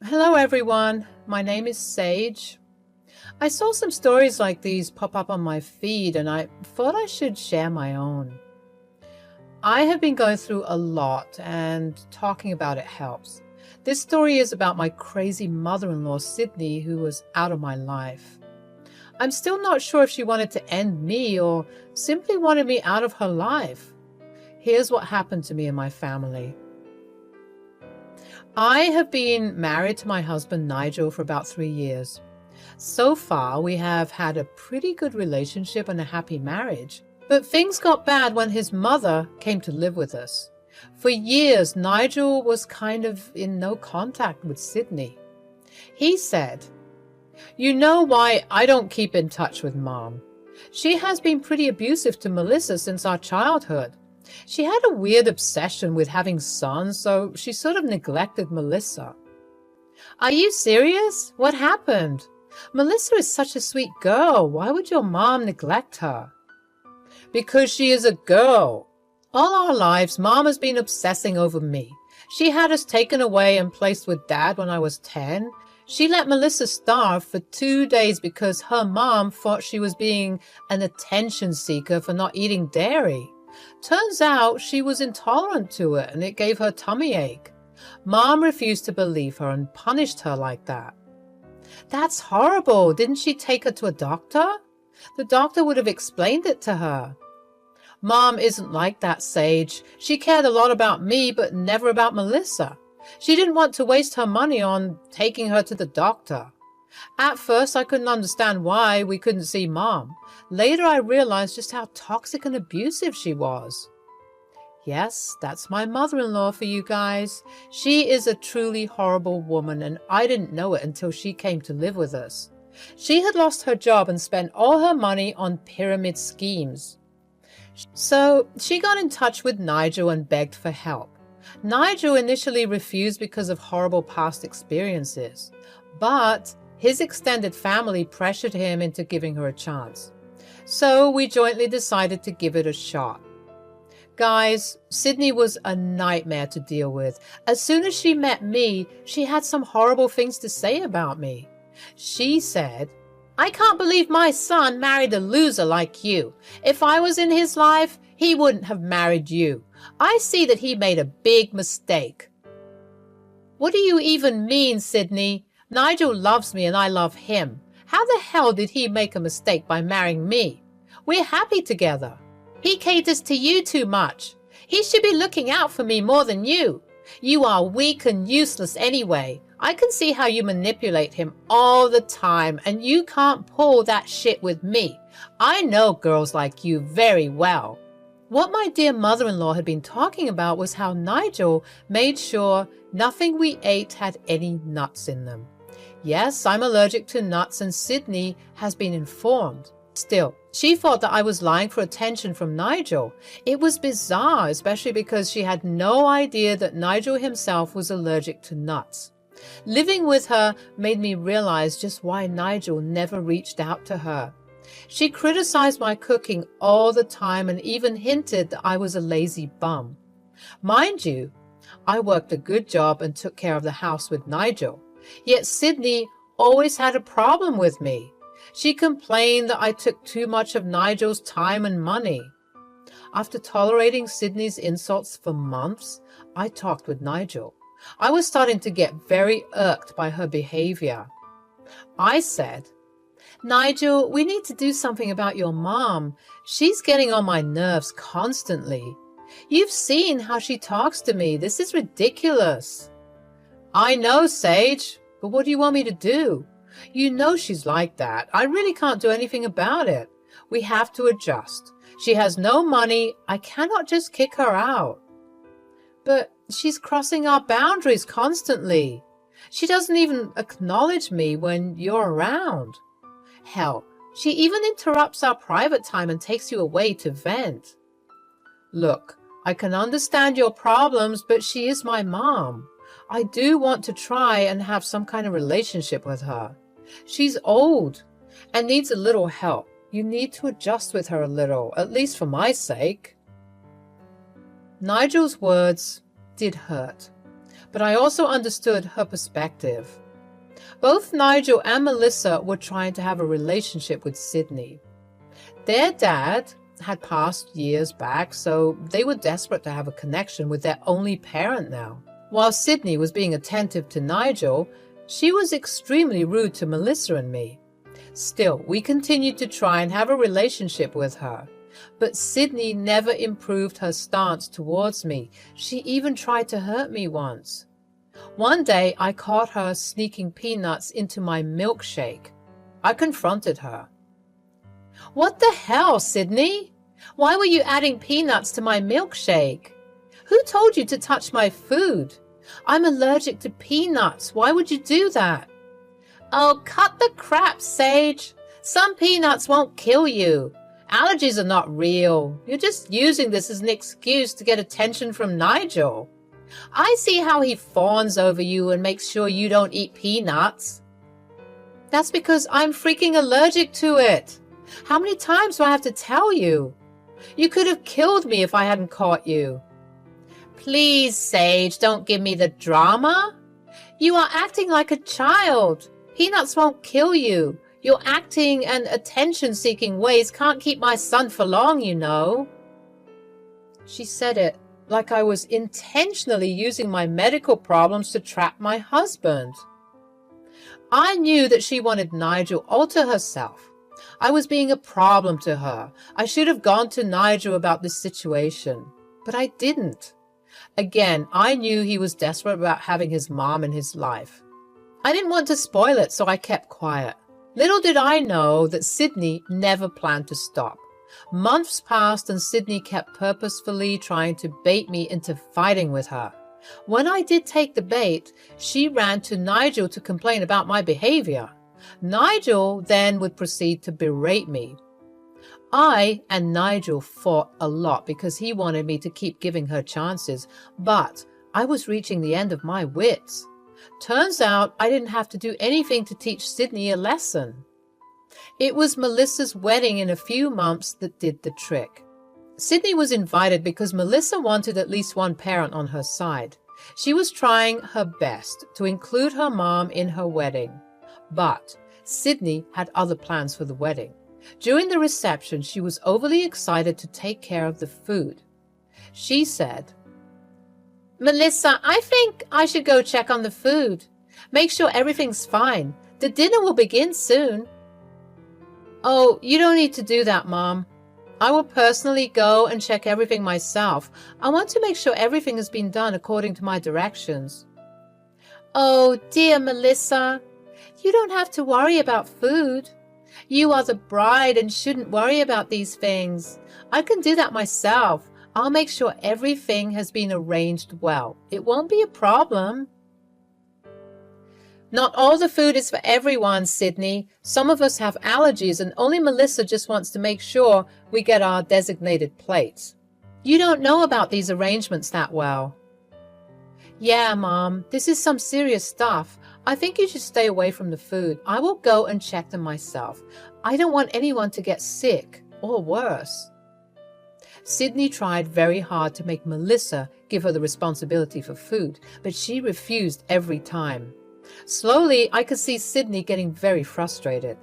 Hello, everyone. My name is Sage. I saw some stories like these pop up on my feed, and I thought I should share my own. I have been going through a lot, and talking about it helps. This story is about my crazy mother in law, Sydney, who was out of my life. I'm still not sure if she wanted to end me or simply wanted me out of her life. Here's what happened to me and my family. I have been married to my husband Nigel for about 3 years. So far, we have had a pretty good relationship and a happy marriage. But things got bad when his mother came to live with us. For years, Nigel was kind of in no contact with Sydney. He said, "You know why I don't keep in touch with Mom? She has been pretty abusive to Melissa since our childhood. She had a weird obsession with having sons, so she sort of neglected Melissa." "Are you serious? What happened? Melissa is such a sweet girl. Why would your mom neglect her?" "Because she is a girl. All our lives, Mom has been obsessing over me. She had us taken away and placed with Dad when I was 10. She let Melissa starve for 2 days because her mom thought she was being an attention seeker for not eating dairy. Turns out she was intolerant to it and it gave her tummy ache. Mom refused to believe her and punished her like that." "That's horrible. Didn't she take her to a doctor? The doctor would have explained it to her." "Mom isn't like that, Sage. She cared a lot about me, but never about Melissa. She didn't want to waste her money on taking her to the doctor. At first, I couldn't understand why we couldn't see Mom. Later, I realized just how toxic and abusive she was." Yes, that's my mother-in-law for you guys. She is a truly horrible woman, and I didn't know it until she came to live with us. She had lost her job and spent all her money on pyramid schemes. So she got in touch with Nigel and begged for help. Nigel initially refused because of horrible past experiences, but his extended family pressured him into giving her a chance. So we jointly decided to give it a shot. Guys, Sydney was a nightmare to deal with. As soon as she met me, she had some horrible things to say about me. She said, "I can't believe my son married a loser like you. If I was in his life, he wouldn't have married you. I see that he made a big mistake." "What do you even mean, Sydney? Nigel loves me and I love him. How the hell did he make a mistake by marrying me? We're happy together. He caters to you too much. He should be looking out for me more than you. You are weak and useless anyway. I can see how you manipulate him all the time, and you can't pull that shit with me. I know girls like you very well." What my dear mother-in-law had been talking about was how Nigel made sure nothing we ate had any nuts in them. Yes, I'm allergic to nuts, and Sydney has been informed. Still, she thought that I was lying for attention from Nigel. It was bizarre, especially because she had no idea that Nigel himself was allergic to nuts. Living with her made me realize just why Nigel never reached out to her. She criticized my cooking all the time and even hinted that I was a lazy bum. Mind you, I worked a good job and took care of the house with Nigel. Yet Sydney always had a problem with me. She complained that I took too much of Nigel's time and money. After tolerating Sydney's insults for months, I talked with Nigel. I was starting to get very irked by her behavior. I said, "Nigel, we need to do something about your mom. She's getting on my nerves constantly. You've seen how she talks to me. This is ridiculous." "I know, Sage, but what do you want me to do? You know she's like that. I really can't do anything about it. We have to adjust. She has no money. I cannot just kick her out." "But she's crossing our boundaries constantly. She doesn't even acknowledge me when you're around. Hell, she even interrupts our private time and takes you away to vent." "Look, I can understand your problems, but she is my mom. I do want to try and have some kind of relationship with her. She's old and needs a little help. You need to adjust with her a little, at least for my sake." Nigel's words did hurt, but I also understood her perspective. Both Nigel and Melissa were trying to have a relationship with Sydney. Their dad had passed years back, so they were desperate to have a connection with their only parent now. While Sydney was being attentive to Nigel, she was extremely rude to Melissa and me. Still, we continued to try and have a relationship with her. But Sydney never improved her stance towards me. She even tried to hurt me once. One day, I caught her sneaking peanuts into my milkshake. I confronted her. "What the hell, Sydney? Why were you adding peanuts to my milkshake? Who told you to touch my food? I'm allergic to peanuts. Why would you do that?" "Oh, cut the crap, Sage. Some peanuts won't kill you. Allergies are not real. You're just using this as an excuse to get attention from Nigel. I see how he fawns over you and makes sure you don't eat peanuts." "That's because I'm freaking allergic to it. How many times do I have to tell you? You could have killed me if I hadn't caught you." "Please, Sage, don't give me the drama. You are acting like a child. Peanuts won't kill you. Your acting and attention-seeking ways can't keep my son for long, you know." She said it like I was intentionally using my medical problems to trap my husband. I knew that she wanted Nigel all to herself. I was being a problem to her. I should have gone to Nigel about this situation, but I didn't. Again, I knew he was desperate about having his mom in his life. I didn't want to spoil it, so I kept quiet. Little did I know that Sydney never planned to stop. Months passed and Sydney kept purposefully trying to bait me into fighting with her. When I did take the bait, she ran to Nigel to complain about my behavior. Nigel then would proceed to berate me. I and Nigel fought a lot because he wanted me to keep giving her chances, but I was reaching the end of my wits. Turns out I didn't have to do anything to teach Sydney a lesson. It was Melissa's wedding in a few months that did the trick. Sydney was invited because Melissa wanted at least one parent on her side. She was trying her best to include her mom in her wedding. But Sydney had other plans for the wedding. During the reception, she was overly excited to take care of the food. She said, "Melissa, I think I should go check on the food. Make sure everything's fine. The dinner will begin soon." "Oh, you don't need to do that, Mom. I will personally go and check everything myself. I want to make sure everything has been done according to my directions." "Oh, dear Melissa, you don't have to worry about food. You are the bride and shouldn't worry about these things. I can do that myself. I'll make sure everything has been arranged well. It won't be a problem." "Not all the food is for everyone, Sydney. Some of us have allergies and only Melissa just wants to make sure we get our designated plates. You don't know about these arrangements that well." "Yeah, Mom, this is some serious stuff. I think you should stay away from the food. I will go and check them myself. I don't want anyone to get sick or worse." Sydney tried very hard to make Melissa give her the responsibility for food, but she refused every time. Slowly, I could see Sydney getting very frustrated.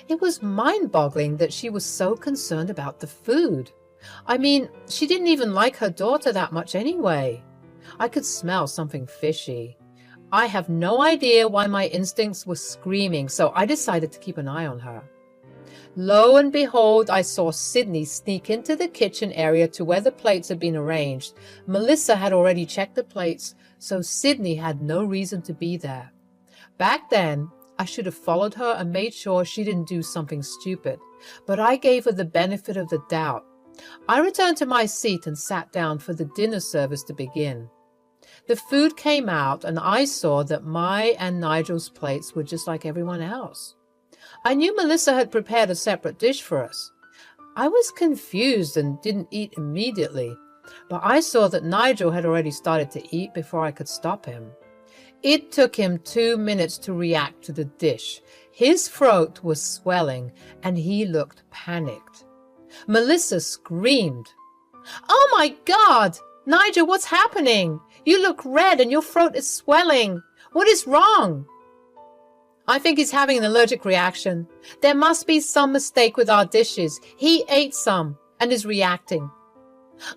It was mind-boggling that she was so concerned about the food. I mean, she didn't even like her daughter that much anyway. I could smell something fishy. I have no idea why my instincts were screaming, so I decided to keep an eye on her. Lo and behold, I saw Sydney sneak into the kitchen area to where the plates had been arranged. Melissa had already checked the plates, so Sydney had no reason to be there. Back then, I should have followed her and made sure she didn't do something stupid, but I gave her the benefit of the doubt. I returned to my seat and sat down for the dinner service to begin. The food came out and I saw that my and Nigel's plates were just like everyone else. I knew Melissa had prepared a separate dish for us. I was confused and didn't eat immediately, but I saw that Nigel had already started to eat before I could stop him. It took him 2 minutes to react to the dish. His throat was swelling and he looked panicked. Melissa screamed, "Oh my God! Nigel, what's happening? You look red and your throat is swelling. What is wrong? I think he's having an allergic reaction. There must be some mistake with our dishes. He ate some and is reacting.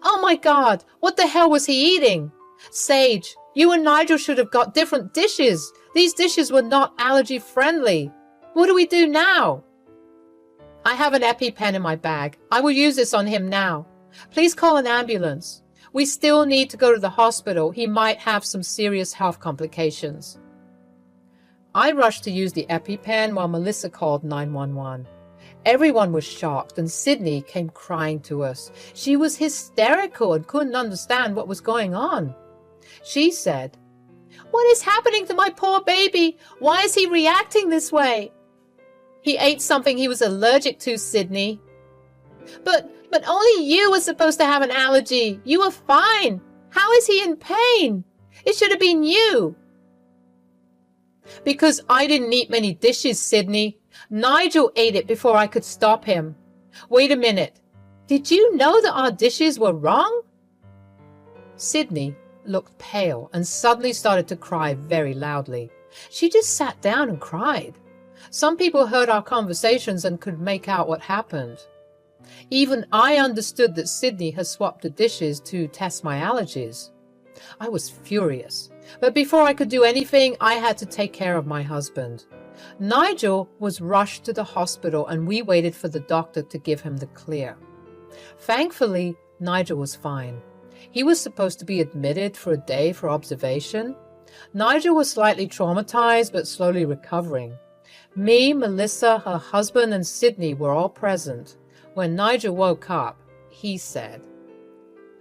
Oh my God, what the hell was he eating? Sage, you and Nigel should have got different dishes. These dishes were not allergy friendly. What do we do now? I have an EpiPen in my bag. I will use this on him now. Please call an ambulance. We still need to go to the hospital. He might have some serious health complications. I rushed to use the EpiPen while Melissa called 911. Everyone was shocked and Sydney came crying to us. She was hysterical and couldn't understand what was going on. She said, "What is happening to my poor baby? Why is he reacting this way?" "He ate something he was allergic to, Sydney." But only you were supposed to have an allergy. You were fine. How is he in pain? It should have been you. Because I didn't eat many dishes, Sydney. Nigel ate it before I could stop him. Wait a minute. Did you know that our dishes were wrong? Sydney looked pale and suddenly started to cry very loudly. She just sat down and cried. Some people heard our conversations and could make out what happened. Even I understood that Sydney had swapped the dishes to test my allergies. I was furious, but before I could do anything, I had to take care of my husband. Nigel was rushed to the hospital and we waited for the doctor to give him the clear. Thankfully, Nigel was fine. He was supposed to be admitted for a day for observation. Nigel was slightly traumatized but slowly recovering. Me, Melissa, her husband, and Sydney were all present. When Nigel woke up, he said,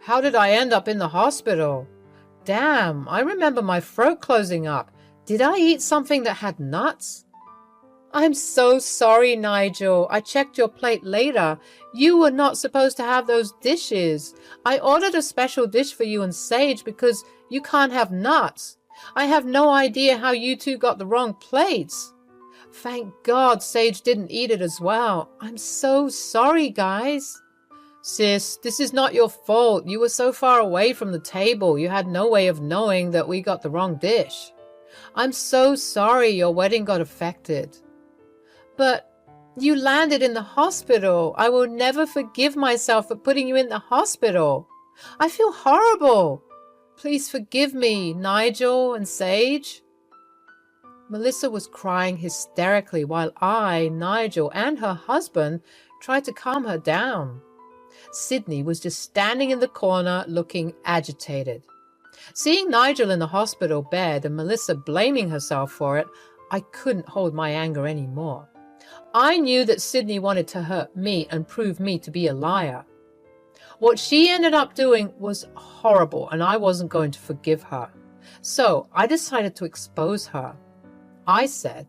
"How did I end up in the hospital? Damn, I remember my throat closing up. Did I eat something that had nuts?" "I'm so sorry, Nigel. I checked your plate later. You were not supposed to have those dishes. I ordered a special dish for you and Sage because you can't have nuts. I have no idea how you two got the wrong plates. Thank God Sage didn't eat it as well. I'm so sorry, guys." "Sis, this is not your fault. You were so far away from the table. You had no way of knowing that we got the wrong dish. I'm so sorry your wedding got affected." "But you landed in the hospital. I will never forgive myself for putting you in the hospital. I feel horrible. Please forgive me, Nigel and Sage." Melissa was crying hysterically while I, Nigel, and her husband tried to calm her down. Sydney was just standing in the corner looking agitated. Seeing Nigel in the hospital bed and Melissa blaming herself for it, I couldn't hold my anger anymore. I knew that Sydney wanted to hurt me and prove me to be a liar. What she ended up doing was horrible and I wasn't going to forgive her. So I decided to expose her. I said,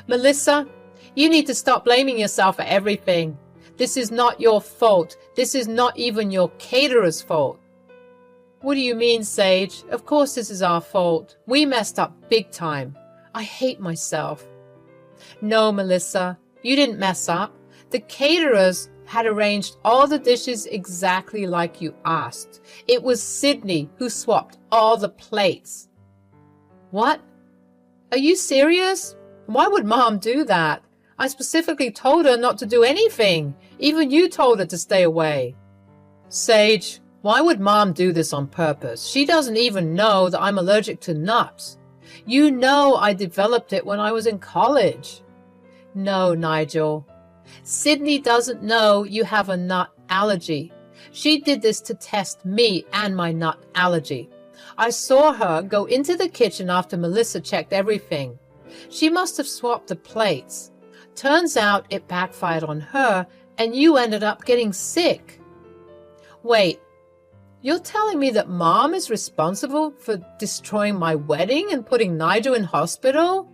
"Melissa, you need to stop blaming yourself for everything. This is not your fault. This is not even your caterer's fault." "What do you mean, Sage? Of course this is our fault. We messed up big time. I hate myself." "No, Melissa, you didn't mess up. The caterers had arranged all the dishes exactly like you asked. It was Sydney who swapped all the plates." "What? Are you serious? Why would Mom do that? I specifically told her not to do anything. Even you told her to stay away." "Sage, why would Mom do this on purpose? She doesn't even know that I'm allergic to nuts. You know I developed it when I was in college." "No, Nigel. Sydney doesn't know you have a nut allergy. She did this to test me and my nut allergy. I saw her go into the kitchen after Melissa checked everything. She must have swapped the plates. Turns out it backfired on her and you ended up getting sick." "Wait, you're telling me that Mom is responsible for destroying my wedding and putting Nigel in hospital?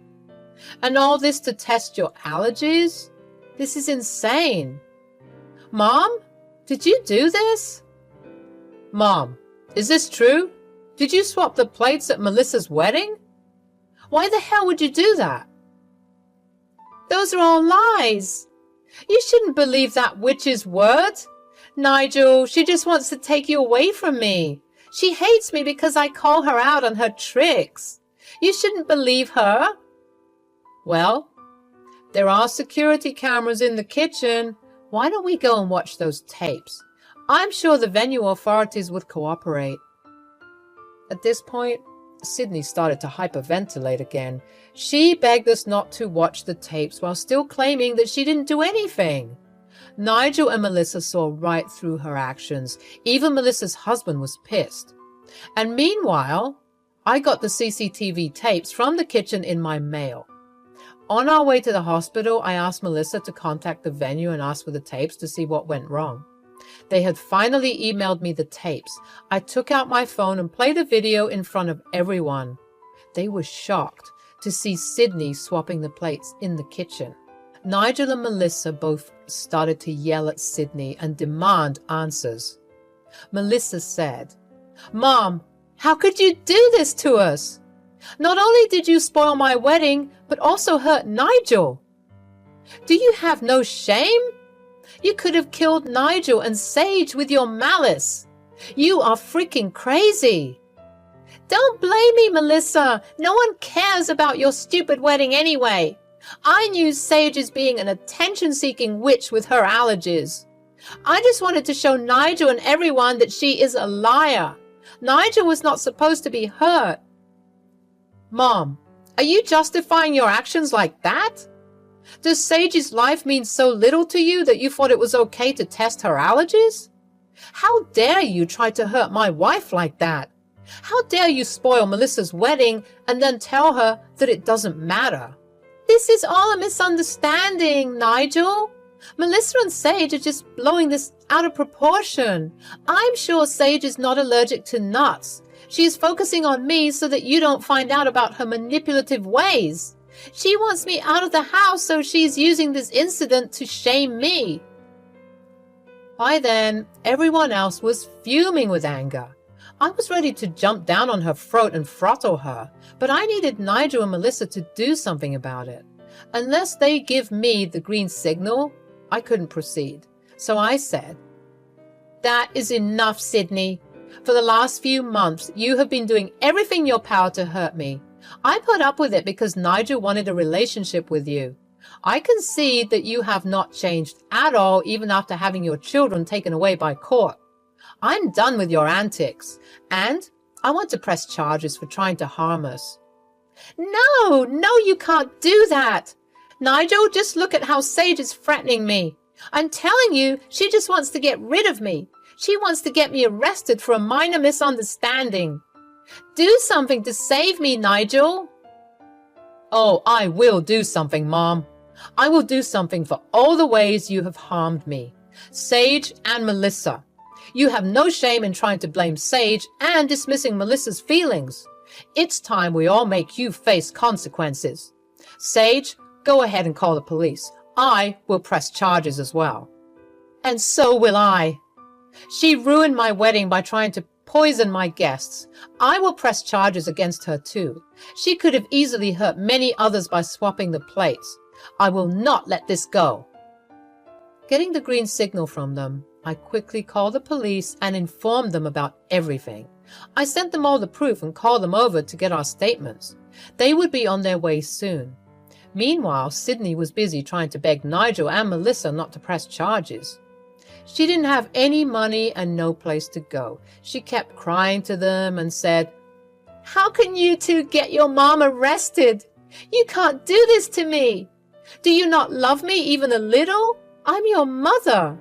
And all this to test your allergies? This is insane. Mom, did you do this?" "Mom, is this true? Did you swap the plates at Melissa's wedding? Why the hell would you do that?" "Those are all lies. You shouldn't believe that witch's word. Nigel, she just wants to take you away from me. She hates me because I call her out on her tricks. You shouldn't believe her." "Well, there are security cameras in the kitchen. Why don't we go and watch those tapes? I'm sure the venue authorities would cooperate." At this point, Sydney started to hyperventilate again. She begged us not to watch the tapes while still claiming that she didn't do anything. Nigel and Melissa saw right through her actions. Even Melissa's husband was pissed. And meanwhile, I got the CCTV tapes from the kitchen in my mail. On our way to the hospital, I asked Melissa to contact the venue and ask for the tapes to see what went wrong. They had finally emailed me the tapes. I took out my phone and played a video in front of everyone. They were shocked to see Sydney swapping the plates in the kitchen. Nigel and Melissa both started to yell at Sydney and demand answers. Melissa said, "Mom, how could you do this to us? Not only did you spoil my wedding, but also hurt Nigel. Do you have no shame? You could have killed Nigel and Sage with your malice. You are freaking crazy." "Don't blame me, Melissa. No one cares about your stupid wedding anyway. I knew Sage as being an attention-seeking witch with her allergies. I just wanted to show Nigel and everyone that she is a liar. Nigel was not supposed to be hurt." "Mom, are you justifying your actions like that? Does Sage's life mean so little to you that you thought it was okay to test her allergies? How dare you try to hurt my wife like that? How dare you spoil Melissa's wedding and then tell her that it doesn't matter?" "This is all a misunderstanding, Nigel. Melissa and Sage are just blowing this out of proportion. I'm sure Sage is not allergic to nuts. She is focusing on me so that you don't find out about her manipulative ways. She wants me out of the house, so she's using this incident to shame me." By then, everyone else was fuming with anger. I was ready to jump down on her throat and throttle her, but I needed Nigel and Melissa to do something about it. Unless they give me the green signal, I couldn't proceed. So I said, "That is enough, Sydney. For the last few months, you have been doing everything in your power to hurt me. I put up with it because Nigel wanted a relationship with you. I can see that you have not changed at all, even after having your children taken away by court. I'm done with your antics, and I want to press charges for trying to harm us." No, you can't do that. Nigel, just look at how Sage is threatening me. I'm telling you, she just wants to get rid of me. She wants to get me arrested for a minor misunderstanding. Do something to save me, Nigel." "Oh, I will do something, Mom. I will do something for all the ways you have harmed me. Sage and Melissa. You have no shame in trying to blame Sage and dismissing Melissa's feelings. It's time we all make you face consequences. Sage, go ahead and call the police. I will press charges as well." "And so will I. She ruined my wedding by trying to poison my guests. I will press charges against her too. She could have easily hurt many others by swapping the plates. I will not let this go." Getting the green signal from them, I quickly called the police and informed them about everything. I sent them all the proof and called them over to get our statements. They would be on their way soon. Meanwhile, Sydney was busy trying to beg Nigel and Melissa not to press charges. She didn't have any money and no place to go. She kept crying to them and said, "How can you two get your mom arrested? You can't do this to me. Do you not love me even a little? I'm your mother."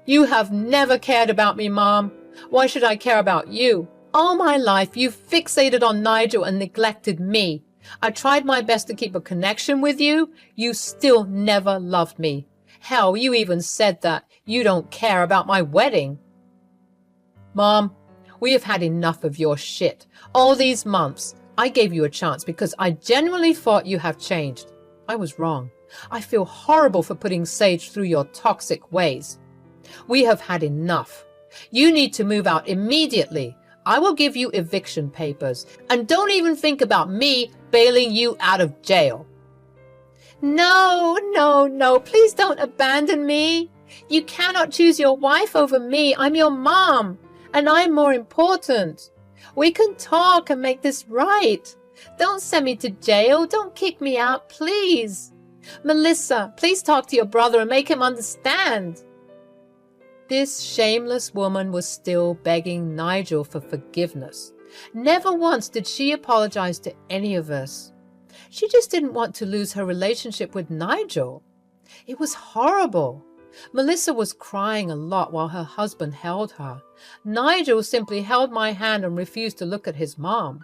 "You have never cared about me, Mom. Why should I care about you? All my life you fixated on Nigel and neglected me. I tried my best to keep a connection with you. You still never loved me. Hell, you even said that you don't care about my wedding." "Mom, we have had enough of your shit. All these months, I gave you a chance because I genuinely thought you have changed. I was wrong. I feel horrible for putting Sage through your toxic ways. We have had enough. You need to move out immediately. I will give you eviction papers. And don't even think about me bailing you out of jail." No, please don't abandon me. You cannot choose your wife over me. I'm your mom. And I'm more important. We can talk and make this right. Don't send me to jail. Don't kick me out, please. Melissa, please talk to your brother and make him understand. This shameless woman was still begging Nigel for forgiveness. Never once did she apologize to any of us. She just didn't want to lose her relationship with Nigel. It was horrible. Melissa was crying a lot while her husband held her. Nigel simply held my hand and refused to look at his mom.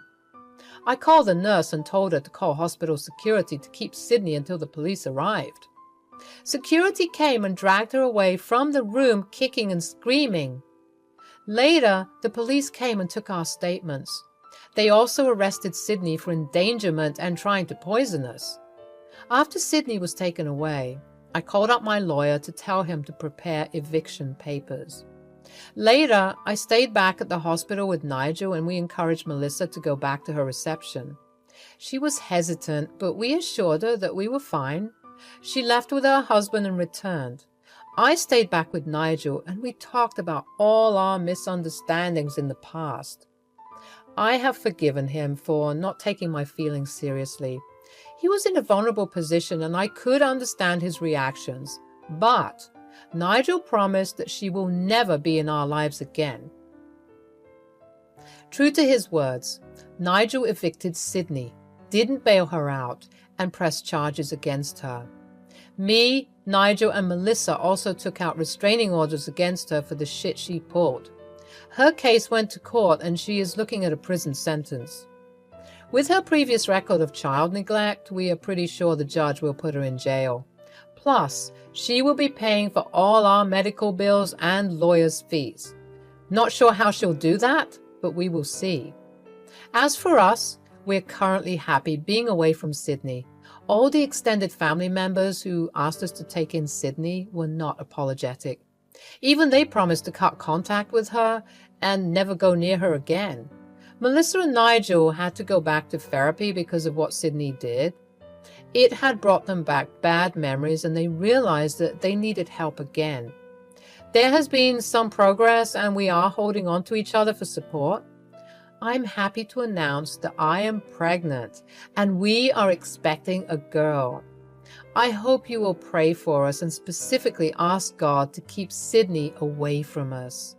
I called the nurse and told her to call hospital security to keep Sydney until the police arrived. Security came and dragged her away from the room, kicking and screaming. Later, the police came and took our statements. They also arrested Sydney for endangerment and trying to poison us. After Sydney was taken away, I called up my lawyer to tell him to prepare eviction papers. Later, I stayed back at the hospital with Nigel and we encouraged Melissa to go back to her reception. She was hesitant, but we assured her that we were fine. She left with her husband and returned. I stayed back with Nigel and we talked about all our misunderstandings in the past. I have forgiven him for not taking my feelings seriously. He was in a vulnerable position and I could understand his reactions, but Nigel promised that she will never be in our lives again. True to his words, Nigel evicted Sydney, didn't bail her out, and pressed charges against her. Me, Nigel, and Melissa also took out restraining orders against her for the shit she pulled. Her case went to court and she is looking at a prison sentence. With her previous record of child neglect, we are pretty sure the judge will put her in jail. Plus, she will be paying for all our medical bills and lawyers' fees. Not sure how she'll do that, but we will see. As for us, we're currently happy being away from Sydney. All the extended family members who asked us to take in Sydney were not apologetic. Even they promised to cut contact with her and never go near her again. Melissa and Nigel had to go back to therapy because of what Sydney did. It had brought them back bad memories and they realized that they needed help again. There has been some progress and we are holding on to each other for support. I'm happy to announce that I am pregnant and we are expecting a girl. I hope you will pray for us and specifically ask God to keep Sydney away from us.